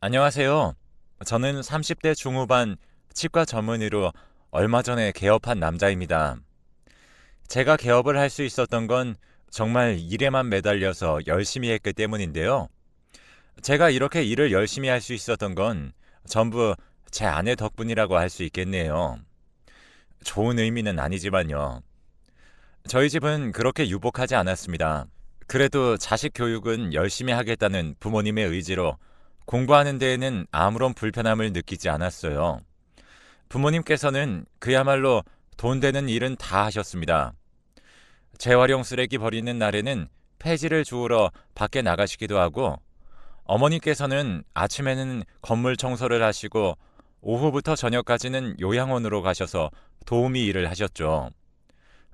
안녕하세요. 저는 30대 중후반 치과 전문의로 얼마 전에 개업한 남자입니다. 제가 개업을 할 수 있었던 건 정말 일에만 매달려서 열심히 했기 때문인데요. 제가 이렇게 일을 열심히 할 수 있었던 건 전부 제 아내 덕분이라고 할 수 있겠네요. 좋은 의미는 아니지만요. 저희 집은 그렇게 유복하지 않았습니다. 그래도 자식 교육은 열심히 하겠다는 부모님의 의지로 공부하는 데에는 아무런 불편함을 느끼지 않았어요. 부모님께서는 그야말로 돈 되는 일은 다 하셨습니다. 재활용 쓰레기 버리는 날에는 폐지를 주우러 밖에 나가시기도 하고, 어머니께서는 아침에는 건물 청소를 하시고 오후부터 저녁까지는 요양원으로 가셔서 도우미 일을 하셨죠.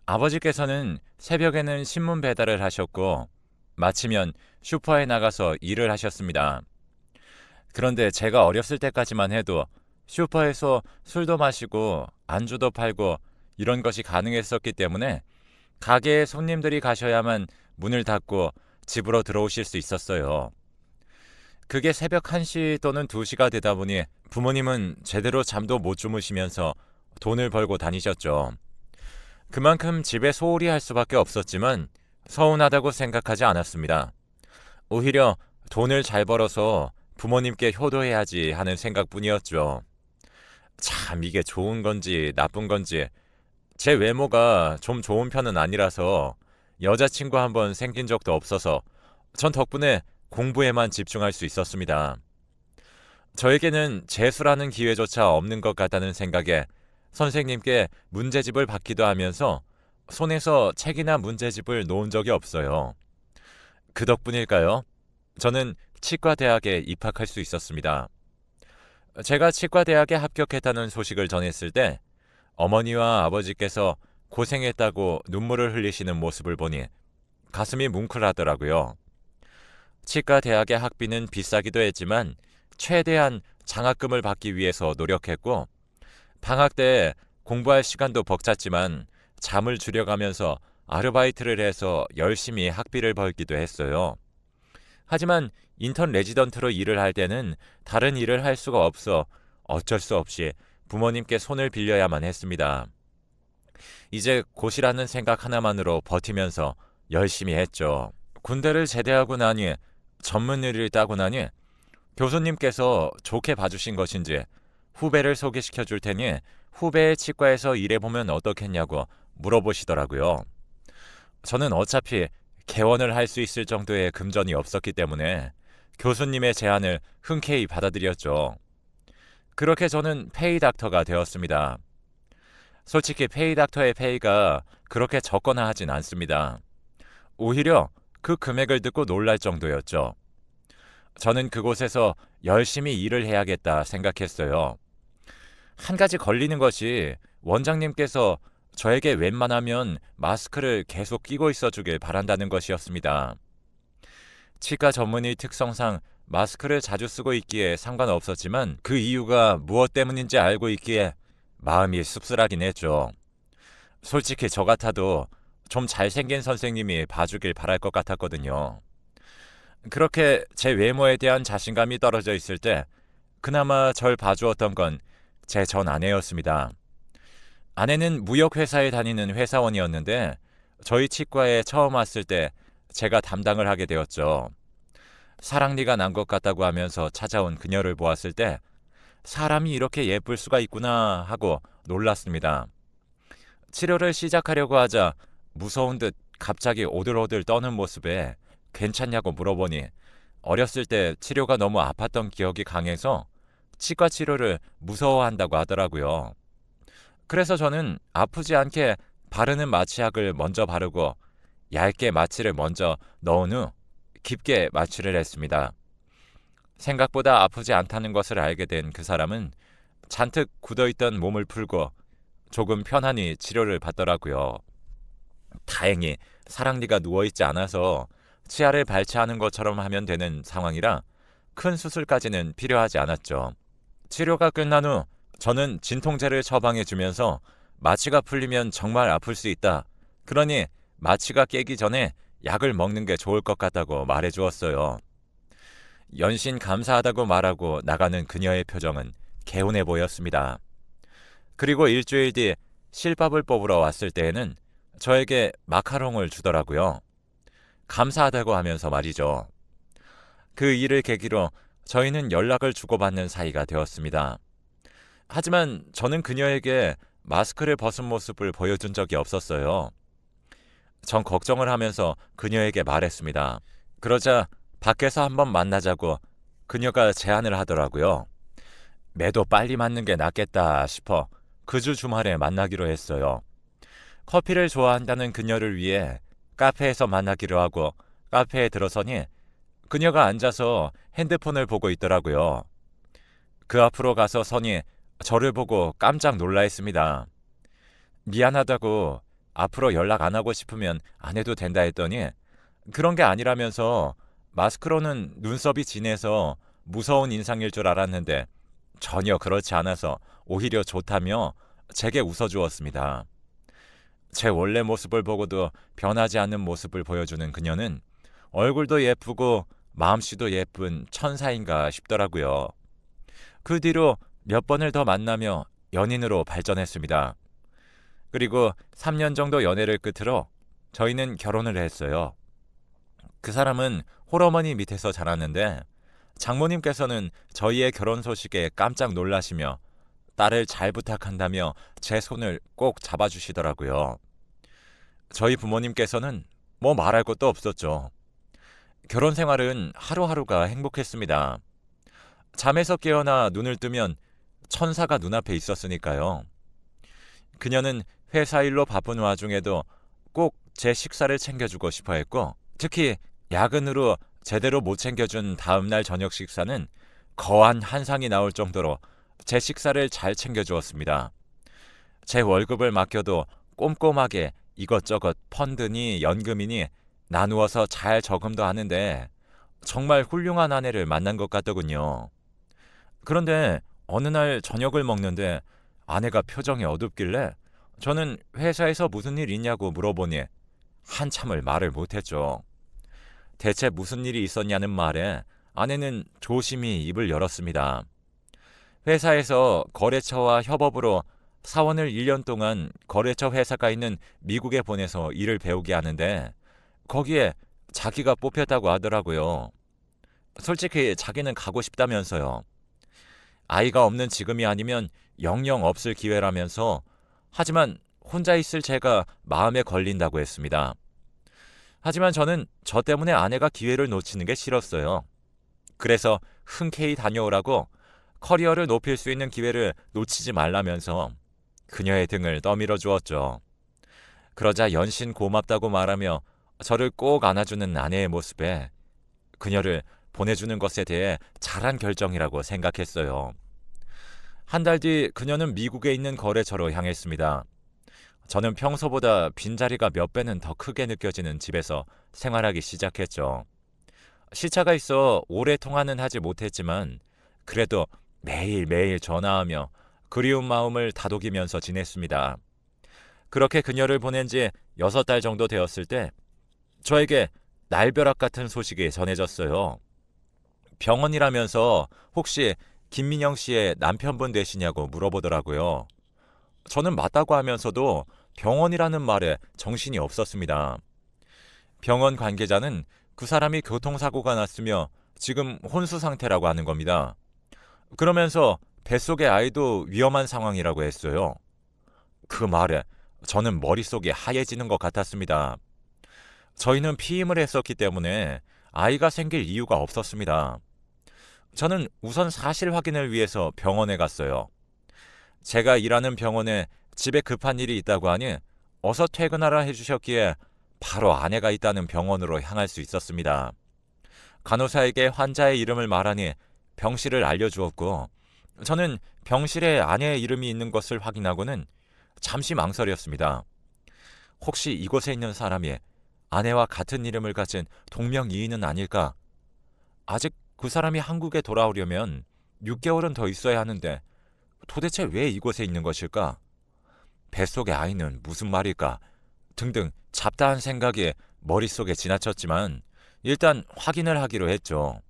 아버지께서는 새벽에는 신문 배달을 하셨고 마치면 슈퍼에 나가서 일을 하셨습니다. 그런데 제가 어렸을 때까지만 해도 슈퍼에서 술도 마시고 안주도 팔고 이런 것이 가능했었기 때문에 가게에 손님들이 가셔야만 문을 닫고 집으로 들어오실 수 있었어요. 그게 새벽 1시 또는 2시가 되다 보니 부모님은 제대로 잠도 못 주무시면서 돈을 벌고 다니셨죠. 그만큼 집에 소홀히 할 수밖에 없었지만 서운하다고 생각하지 않았습니다. 오히려 돈을 잘 벌어서 부모님께 효도해야지 하는 생각뿐이었죠. 참 이게 좋은 건지 나쁜 건지 제 외모가 좀 좋은 편은 아니라서 여자친구 한 번 생긴 적도 없어서 전 덕분에 공부에만 집중할 수 있었습니다. 저에게는 재수라는 기회조차 없는 것 같다는 생각에 선생님께 문제집을 받기도 하면서 손에서 책이나 문제집을 놓은 적이 없어요. 그 덕분일까요? 저는 치과대학에 입학할 수 있었습니다. 제가 치과대학에 합격했다는 소식을 전했을 때 어머니와 아버지께서 고생했다고 눈물을 흘리시는 모습을 보니 가슴이 뭉클하더라고요. 치과대학의 학비는 비싸기도 했지만 최대한 장학금을 받기 위해서 노력했고 방학 때 공부할 시간도 벅찼지만 잠을 줄여가면서 아르바이트를 해서 열심히 학비를 벌기도 했어요. 하지만 인턴 레지던트로 일을 할 때는 다른 일을 할 수가 없어 어쩔 수 없이 부모님께 손을 빌려야만 했습니다. 이제 곧이라는 생각 하나만으로 버티면서 열심히 했죠. 군대를 제대하고 나니 전문의를 따고 나니 교수님께서 좋게 봐주신 것인지 후배를 소개시켜 줄 테니 후배의 치과에서 일해보면 어떻겠냐고 물어보시더라고요. 저는 어차피 개원을 할 수 있을 정도의 금전이 없었기 때문에 교수님의 제안을 흔쾌히 받아들였죠. 그렇게 저는 페이닥터가 되었습니다. 솔직히 페이닥터의 페이가 그렇게 적거나 하진 않습니다. 오히려 그 금액을 듣고 놀랄 정도였죠. 저는 그곳에서 열심히 일을 해야겠다 생각했어요. 한 가지 걸리는 것이 원장님께서 저에게 웬만하면 마스크를 계속 끼고 있어 주길 바란다는 것이었습니다. 치과 전문의 특성상 마스크를 자주 쓰고 있기에 상관없었지만 그 이유가 무엇 때문인지 알고 있기에 마음이 씁쓸하긴 했죠. 솔직히 저 같아도 좀 잘생긴 선생님이 봐주길 바랄 것 같았거든요. 그렇게 제 외모에 대한 자신감이 떨어져 있을 때 그나마 절 봐주었던 건 제 전 아내였습니다. 아내는 무역회사에 다니는 회사원이었는데 저희 치과에 처음 왔을 때 제가 담당을 하게 되었죠. 사랑니가 난 것 같다고 하면서 찾아온 그녀를 보았을 때 사람이 이렇게 예쁠 수가 있구나 하고 놀랐습니다. 치료를 시작하려고 하자 무서운 듯 갑자기 오들오들 떠는 모습에 괜찮냐고 물어보니 어렸을 때 치료가 너무 아팠던 기억이 강해서 치과 치료를 무서워한다고 하더라고요. 그래서 저는 아프지 않게 바르는 마취약을 먼저 바르고 얇게 마취를 먼저 넣은 후 깊게 마취를 했습니다. 생각보다 아프지 않다는 것을 알게 된 그 사람은 잔뜩 굳어있던 몸을 풀고 조금 편안히 치료를 받더라고요. 다행히 사랑니가 누워있지 않아서 치아를 발치하는 것처럼 하면 되는 상황이라 큰 수술까지는 필요하지 않았죠. 치료가 끝난 후 저는 진통제를 처방해 주면서 마취가 풀리면 정말 아플 수 있다. 그러니 마취가 깨기 전에 약을 먹는 게 좋을 것 같다고 말해 주었어요. 연신 감사하다고 말하고 나가는 그녀의 표정은 개운해 보였습니다. 그리고 일주일 뒤 실밥을 뽑으러 왔을 때에는 저에게 마카롱을 주더라고요. 감사하다고 하면서 말이죠. 그 일을 계기로 저희는 연락을 주고받는 사이가 되었습니다. 하지만 저는 그녀에게 마스크를 벗은 모습을 보여준 적이 없었어요. 전 걱정을 하면서 그녀에게 말했습니다. 그러자 밖에서 한번 만나자고 그녀가 제안을 하더라고요. 매도 빨리 맞는 게 낫겠다 싶어 그 주 주말에 만나기로 했어요. 커피를 좋아한다는 그녀를 위해 카페에서 만나기로 하고 카페에 들어서니 그녀가 앉아서 핸드폰을 보고 있더라고요. 그 앞으로 가서 서니 저를 보고 깜짝 놀라 했습니다. 미안하다고 앞으로 연락 안 하고 싶으면 안 해도 된다 했더니 그런 게 아니라면서 마스크로는 눈썹이 진해서 무서운 인상일 줄 알았는데 전혀 그렇지 않아서 오히려 좋다며 제게 웃어주었습니다. 제 원래 모습을 보고도 변하지 않는 모습을 보여주는 그녀는 얼굴도 예쁘고 마음씨도 예쁜 천사인가 싶더라고요. 그 뒤로 몇 번을 더 만나며 연인으로 발전했습니다. 그리고 3년 정도 연애를 끝으로 저희는 결혼을 했어요. 그 사람은 홀어머니 밑에서 자랐는데 장모님께서는 저희의 결혼 소식에 깜짝 놀라시며 딸을 잘 부탁한다며 제 손을 꼭 잡아주시더라고요. 저희 부모님께서는 뭐 말할 것도 없었죠. 결혼 생활은 하루하루가 행복했습니다. 잠에서 깨어나 눈을 뜨면 천사가 눈앞에 있었으니까요. 그녀는 회사 일로 바쁜 와중에도 꼭 제 식사를 챙겨주고 싶어 했고, 특히 야근으로 제대로 못 챙겨준 다음날 저녁 식사는 거한 한상이 나올 정도로 제 식사를 잘 챙겨주었습니다. 제 월급을 맡겨도 꼼꼼하게 이것저것 펀드니 연금이니 나누어서 잘 저금도 하는데 정말 훌륭한 아내를 만난 것 같더군요. 그런데 어느 날 저녁을 먹는데 아내가 표정이 어둡길래 저는 회사에서 무슨 일 있냐고 물어보니 한참을 말을 못했죠. 대체 무슨 일이 있었냐는 말에 아내는 조심히 입을 열었습니다. 회사에서 거래처와 협업으로 사원을 1년 동안 거래처 회사가 있는 미국에 보내서 일을 배우게 하는데 거기에 자기가 뽑혔다고 하더라고요. 솔직히 자기는 가고 싶다면서요. 아이가 없는 지금이 아니면 영영 없을 기회라면서 하지만 혼자 있을 제가 마음에 걸린다고 했습니다. 하지만 저는 저 때문에 아내가 기회를 놓치는 게 싫었어요. 그래서 흔쾌히 다녀오라고 커리어를 높일 수 있는 기회를 놓치지 말라면서 그녀의 등을 떠밀어 주었죠. 그러자 연신 고맙다고 말하며 저를 꼭 안아주는 아내의 모습에 그녀를 보내주는 것에 대해 잘한 결정이라고 생각했어요. 한 달 뒤 그녀는 미국에 있는 거래처로 향했습니다. 저는 평소보다 빈자리가 몇 배는 더 크게 느껴지는 집에서 생활하기 시작했죠. 시차가 있어 오래 통화는 하지 못했지만 그래도 매일매일 전화하며 그리운 마음을 다독이면서 지냈습니다. 그렇게 그녀를 보낸 지 6달 정도 되었을 때 저에게 날벼락 같은 소식이 전해졌어요. 병원이라면서 혹시 김민영 씨의 남편분 되시냐고 물어보더라고요. 저는 맞다고 하면서도 병원이라는 말에 정신이 없었습니다. 병원 관계자는 그 사람이 교통사고가 났으며 지금 혼수 상태라고 하는 겁니다. 그러면서 뱃속의 아이도 위험한 상황이라고 했어요. 그 말에 저는 머릿속이 하얘지는 것 같았습니다. 저희는 피임을 했었기 때문에 아이가 생길 이유가 없었습니다. 저는 우선 사실 확인을 위해서 병원에 갔어요. 제가 일하는 병원에 집에 급한 일이 있다고 하니 어서 퇴근하라 해주셨기에 바로 아내가 있다는 병원으로 향할 수 있었습니다. 간호사에게 환자의 이름을 말하니 병실을 알려주었고 저는 병실에 아내의 이름이 있는 것을 확인하고는 잠시 망설였습니다. 혹시 이곳에 있는 사람이 아내와 같은 이름을 가진 동명이인은 아닐까? 아직 그 사람이 한국에 돌아오려면 6개월은 더 있어야 하는데 도대체 왜 이곳에 있는 것일까? 뱃속의 아이는 무슨 말일까? 등등 잡다한 생각이 머릿속에 지나쳤지만 일단 확인을 하기로 했죠.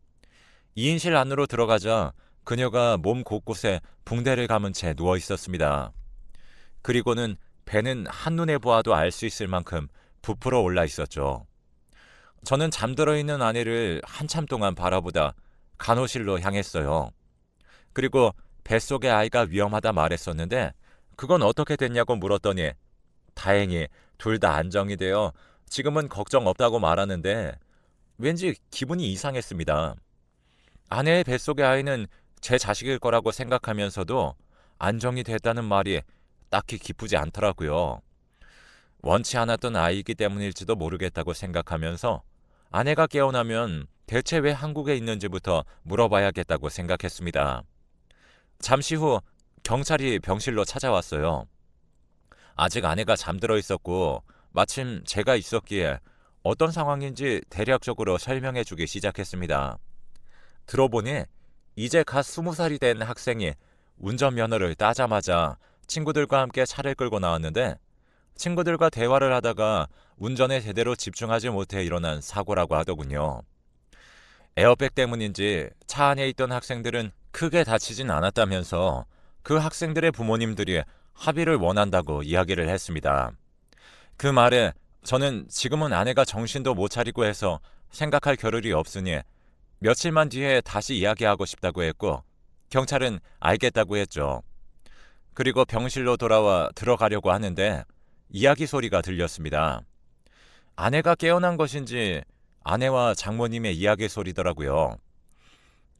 2인실 안으로 들어가자 그녀가 몸 곳곳에 붕대를 감은 채 누워 있었습니다. 그리고는 배는 한눈에 보아도 알 수 있을 만큼 부풀어 올라 있었죠. 저는 잠들어 있는 아내를 한참 동안 바라보다 간호실로 향했어요. 그리고 뱃속의 아이가 위험하다 말했었는데 그건 어떻게 됐냐고 물었더니 다행히 둘 다 안정이 되어 지금은 걱정 없다고 말하는데 왠지 기분이 이상했습니다. 아내의 뱃속의 아이는 제 자식일 거라고 생각하면서도 안정이 됐다는 말이 딱히 기쁘지 않더라고요. 원치 않았던 아이이기 때문일지도 모르겠다고 생각하면서 아내가 깨어나면 대체 왜 한국에 있는지부터 물어봐야겠다고 생각했습니다. 잠시 후 경찰이 병실로 찾아왔어요. 아직 아내가 잠들어 있었고 마침 제가 있었기에 어떤 상황인지 대략적으로 설명해 주기 시작했습니다. 들어보니 이제 갓 20살이 된 학생이 운전면허를 따자마자 친구들과 함께 차를 끌고 나왔는데 친구들과 대화를 하다가 운전에 제대로 집중하지 못해 일어난 사고라고 하더군요. 에어백 때문인지 차 안에 있던 학생들은 크게 다치진 않았다면서 그 학생들의 부모님들이 합의를 원한다고 이야기를 했습니다. 그 말에 저는 지금은 아내가 정신도 못 차리고 해서 생각할 겨를이 없으니 며칠만 뒤에 다시 이야기하고 싶다고 했고 경찰은 알겠다고 했죠. 그리고 병실로 돌아와 들어가려고 하는데 이야기 소리가 들렸습니다. 아내가 깨어난 것인지 아내와 장모님의 이야기 소리더라고요.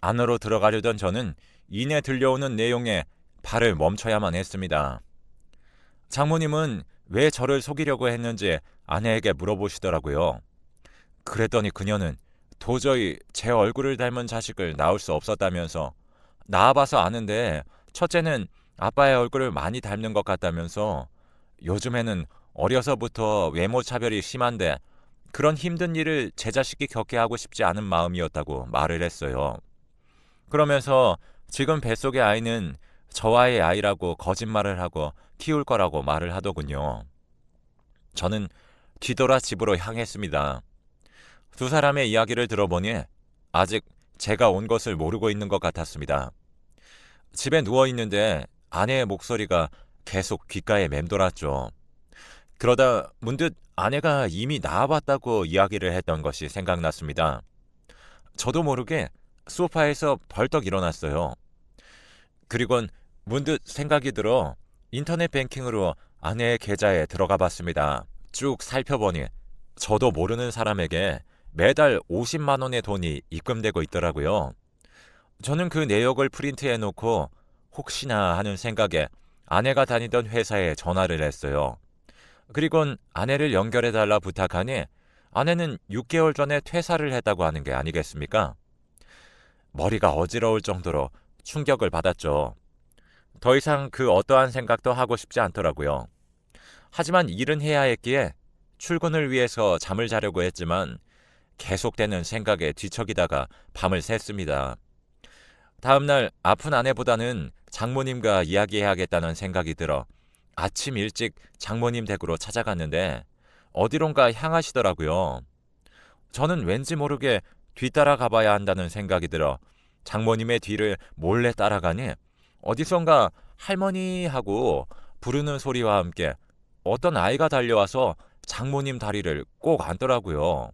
안으로 들어가려던 저는 이내 들려오는 내용에 발을 멈춰야만 했습니다. 장모님은 왜 저를 속이려고 했는지 아내에게 물어보시더라고요. 그랬더니 그녀는 도저히 제 얼굴을 닮은 자식을 낳을 수 없었다면서 낳아봐서 아는데 첫째는 아빠의 얼굴을 많이 닮는 것 같다면서 요즘에는 어려서부터 외모 차별이 심한데 그런 힘든 일을 제 자식이 겪게 하고 싶지 않은 마음이었다고 말을 했어요. 그러면서 지금 뱃속의 아이는 저와의 아이라고 거짓말을 하고 키울 거라고 말을 하더군요. 저는 뒤돌아 집으로 향했습니다. 두 사람의 이야기를 들어보니 아직 제가 온 것을 모르고 있는 것 같았습니다. 집에 누워 있는데 아내의 목소리가 계속 귓가에 맴돌았죠. 그러다 문득 아내가 이미 나와봤다고 이야기를 했던 것이 생각났습니다. 저도 모르게 소파에서 벌떡 일어났어요. 그리곤 문득 생각이 들어 인터넷 뱅킹으로 아내의 계좌에 들어가 봤습니다. 쭉 살펴보니 저도 모르는 사람에게 매달 50만 원의 돈이 입금되고 있더라고요. 저는 그 내역을 프린트해 놓고 혹시나 하는 생각에 아내가 다니던 회사에 전화를 했어요. 그리곤 아내를 연결해 달라 부탁하니 아내는 6개월 전에 퇴사를 했다고 하는 게 아니겠습니까? 머리가 어지러울 정도로 충격을 받았죠. 더 이상 그 어떠한 생각도 하고 싶지 않더라고요. 하지만 일은 해야 했기에 출근을 위해서 잠을 자려고 했지만 계속되는 생각에 뒤척이다가 밤을 샜습니다. 다음날 아픈 아내보다는 장모님과 이야기해야겠다는 생각이 들어 아침 일찍 장모님 댁으로 찾아갔는데 어디론가 향하시더라고요. 저는 왠지 모르게 뒤따라 가봐야 한다는 생각이 들어 장모님의 뒤를 몰래 따라가니 어디선가 할머니 하고 부르는 소리와 함께 어떤 아이가 달려와서 장모님 다리를 꼭 안더라고요.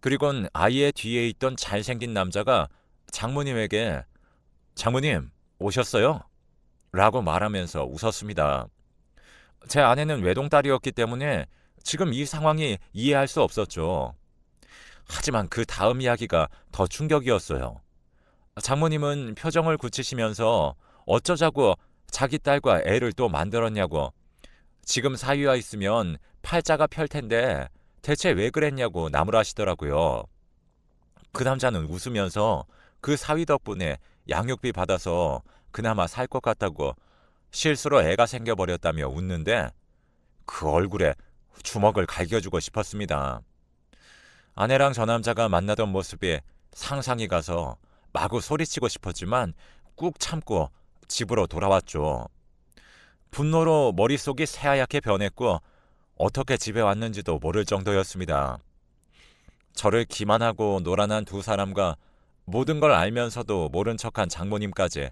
그리곤 아이의 뒤에 있던 잘생긴 남자가 장모님에게 장모님 오셨어요? 라고 말하면서 웃었습니다. 제 아내는 외동딸이었기 때문에 지금 이 상황이 이해할 수 없었죠. 하지만 그 다음 이야기가 더 충격이었어요. 장모님은 표정을 굳히시면서 어쩌자고 자기 딸과 애를 또 만들었냐고, 지금 사위와 있으면 팔자가 펼 텐데 대체 왜 그랬냐고 나무라시더라고요. 그 남자는 웃으면서 그 사위 덕분에 양육비 받아서 그나마 살 것 같다고 실수로 애가 생겨버렸다며 웃는데 그 얼굴에 주먹을 갈겨주고 싶었습니다. 아내랑 저 남자가 만나던 모습이 상상이 가서 마구 소리치고 싶었지만 꾹 참고 집으로 돌아왔죠. 분노로 머릿속이 새하얗게 변했고 어떻게 집에 왔는지도 모를 정도였습니다. 저를 기만하고 노란한 두 사람과 모든 걸 알면서도 모른 척한 장모님까지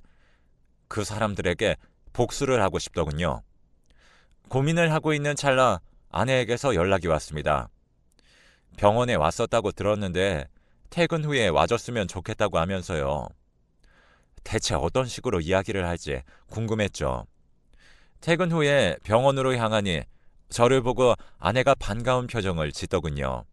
그 사람들에게 복수를 하고 싶더군요. 고민을 하고 있는 찰나 아내에게서 연락이 왔습니다. 병원에 왔었다고 들었는데 퇴근 후에 와줬으면 좋겠다고 하면서요. 대체 어떤 식으로 이야기를 할지 궁금했죠. 퇴근 후에 병원으로 향하니 저를 보고 아내가 반가운 표정을 짓더군요.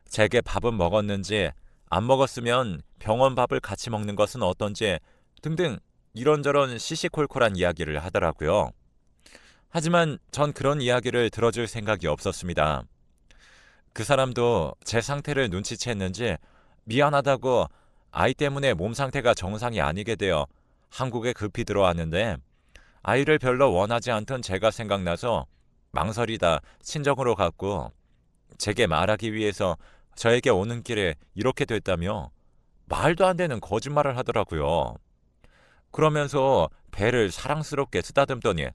제게 밥은 먹었는지 안 먹었으면 병원 밥을 같이 먹는 것은 어떤지 등등 이런저런 시시콜콜한 이야기를 하더라고요. 하지만 전 그런 이야기를 들어줄 생각이 없었습니다. 그 사람도 제 상태를 눈치챘는지 미안하다고 아이 때문에 몸 상태가 정상이 아니게 되어 한국에 급히 들어왔는데 아이를 별로 원하지 않던 제가 생각나서 망설이다 친정으로 갔고 제게 말하기 위해서 저에게 오는 길에 이렇게 됐다며 말도 안 되는 거짓말을 하더라고요. 그러면서 배를 사랑스럽게 쓰다듬더니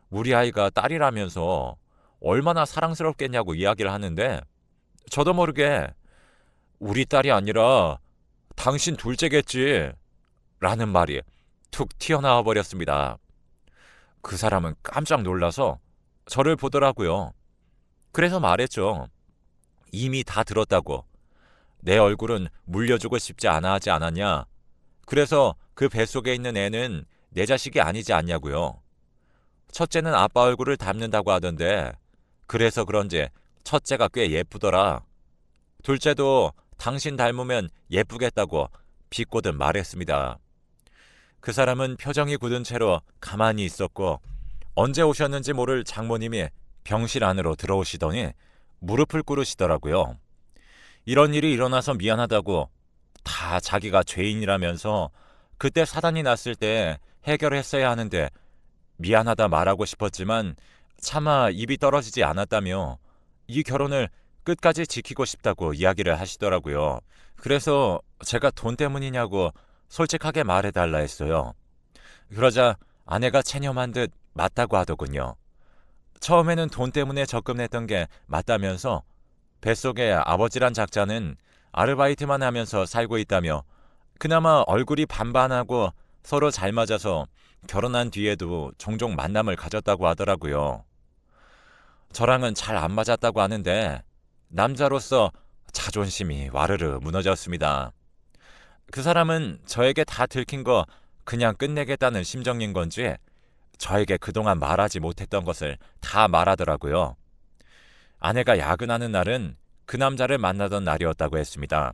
우리 아이가 딸이라면서 얼마나 사랑스럽겠냐고 이야기를 하는데 저도 모르게 우리 딸이 아니라 당신 둘째겠지 라는 말이 툭 튀어나와 버렸습니다. 그 사람은 깜짝 놀라서 저를 보더라고요. 그래서 말했죠. 이미 다 들었다고. 내 얼굴은 물려주고 싶지 않아 하지 않았냐. 그래서 그 뱃속에 있는 애는 내 자식이 아니지 않냐고요. 첫째는 아빠 얼굴을 닮는다고 하던데 그래서 그런지 첫째가 꽤 예쁘더라. 둘째도 당신 닮으면 예쁘겠다고 비꼬듯 말했습니다. 그 사람은 표정이 굳은 채로 가만히 있었고 언제 오셨는지 모를 장모님이 병실 안으로 들어오시더니 무릎을 꿇으시더라고요. 이런 일이 일어나서 미안하다고 다 자기가 죄인이라면서 그때 사단이 났을 때 해결했어야 하는데 미안하다 말하고 싶었지만 차마 입이 떨어지지 않았다며 이 결혼을 끝까지 지키고 싶다고 이야기를 하시더라고요. 그래서 제가 돈 때문이냐고 솔직하게 말해달라 했어요. 그러자 아내가 체념한 듯 맞다고 하더군요. 처음에는 돈 때문에 접근했던 게 맞다면서 뱃속에 아버지란 작자는 아르바이트만 하면서 살고 있다며 그나마 얼굴이 반반하고 서로 잘 맞아서 결혼한 뒤에도 종종 만남을 가졌다고 하더라고요. 저랑은 잘 안 맞았다고 하는데 남자로서 자존심이 와르르 무너졌습니다. 그 사람은 저에게 다 들킨 거 그냥 끝내겠다는 심정인 건지 저에게 그동안 말하지 못했던 것을 다 말하더라고요. 아내가 야근하는 날은 그 남자를 만나던 날이었다고 했습니다.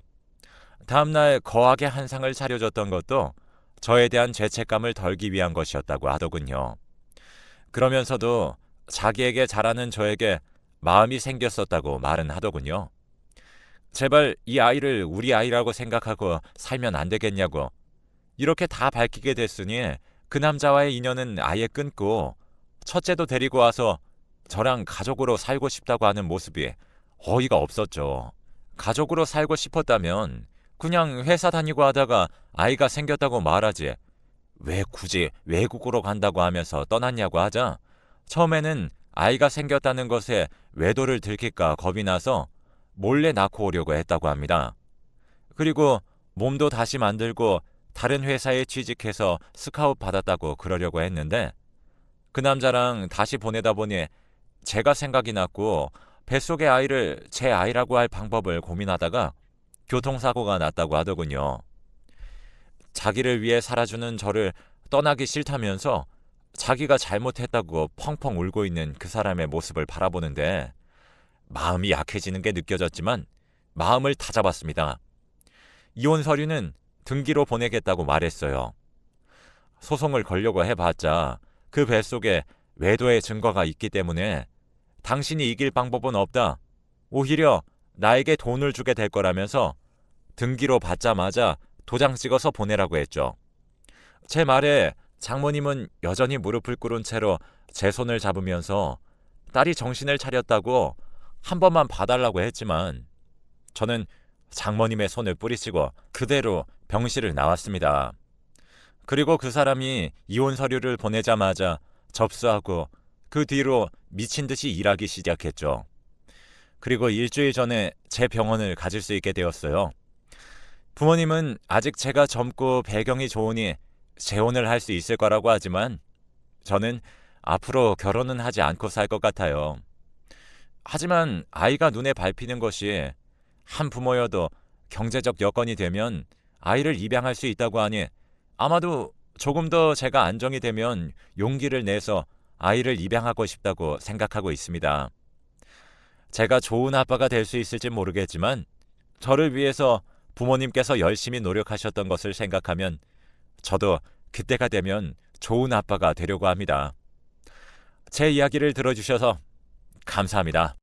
다음날 거하게 한상을 차려줬던 것도 저에 대한 죄책감을 덜기 위한 것이었다고 하더군요. 그러면서도 자기에게 잘하는 저에게 마음이 생겼었다고 말은 하더군요. 제발 이 아이를 우리 아이라고 생각하고 살면 안 되겠냐고. 이렇게 다 밝히게 됐으니 그 남자와의 인연은 아예 끊고 첫째도 데리고 와서 저랑 가족으로 살고 싶다고 하는 모습이 어이가 없었죠. 가족으로 살고 싶었다면 그냥 회사 다니고 하다가 아이가 생겼다고 말하지. 왜 굳이 외국으로 간다고 하면서 떠났냐고 하자 처음에는 아이가 생겼다는 것에 외도를 들킬까 겁이 나서 몰래 낳고 오려고 했다고 합니다. 그리고 몸도 다시 만들고 다른 회사에 취직해서 스카웃 받았다고 그러려고 했는데 그 남자랑 다시 보내다 보니 제가 생각이 났고 뱃속의 아이를 제 아이라고 할 방법을 고민하다가 교통사고가 났다고 하더군요. 자기를 위해 살아주는 저를 떠나기 싫다면서 자기가 잘못했다고 펑펑 울고 있는 그 사람의 모습을 바라보는데 마음이 약해지는 게 느껴졌지만 마음을 다잡았습니다. 이혼 서류는 등기로 보내겠다고 말했어요. 소송을 걸려고 해봤자 그 뱃속에 외도의 증거가 있기 때문에 당신이 이길 방법은 없다. 오히려 나에게 돈을 주게 될 거라면서 등기로 받자마자 도장 찍어서 보내라고 했죠. 제 말에 장모님은 여전히 무릎을 꿇은 채로 제 손을 잡으면서 딸이 정신을 차렸다고 한 번만 봐달라고 했지만 저는 장모님의 손을 뿌리치고 그대로 병실을 나왔습니다. 그리고 그 사람이 이혼 서류를 보내자마자 접수하고 그 뒤로 미친 듯이 일하기 시작했죠. 그리고 일주일 전에 제 병원을 가질 수 있게 되었어요. 부모님은 아직 제가 젊고 배경이 좋으니 재혼을 할 수 있을 거라고 하지만 저는 앞으로 결혼은 하지 않고 살 것 같아요. 하지만 아이가 눈에 밟히는 것이 한 부모여도 경제적 여건이 되면 아이를 입양할 수 있다고 하니 아마도 조금 더 제가 안정이 되면 용기를 내서 아이를 입양하고 싶다고 생각하고 있습니다. 제가 좋은 아빠가 될 수 있을지 모르겠지만 저를 위해서 부모님께서 열심히 노력하셨던 것을 생각하면 저도 그때가 되면 좋은 아빠가 되려고 합니다. 제 이야기를 들어주셔서 감사합니다.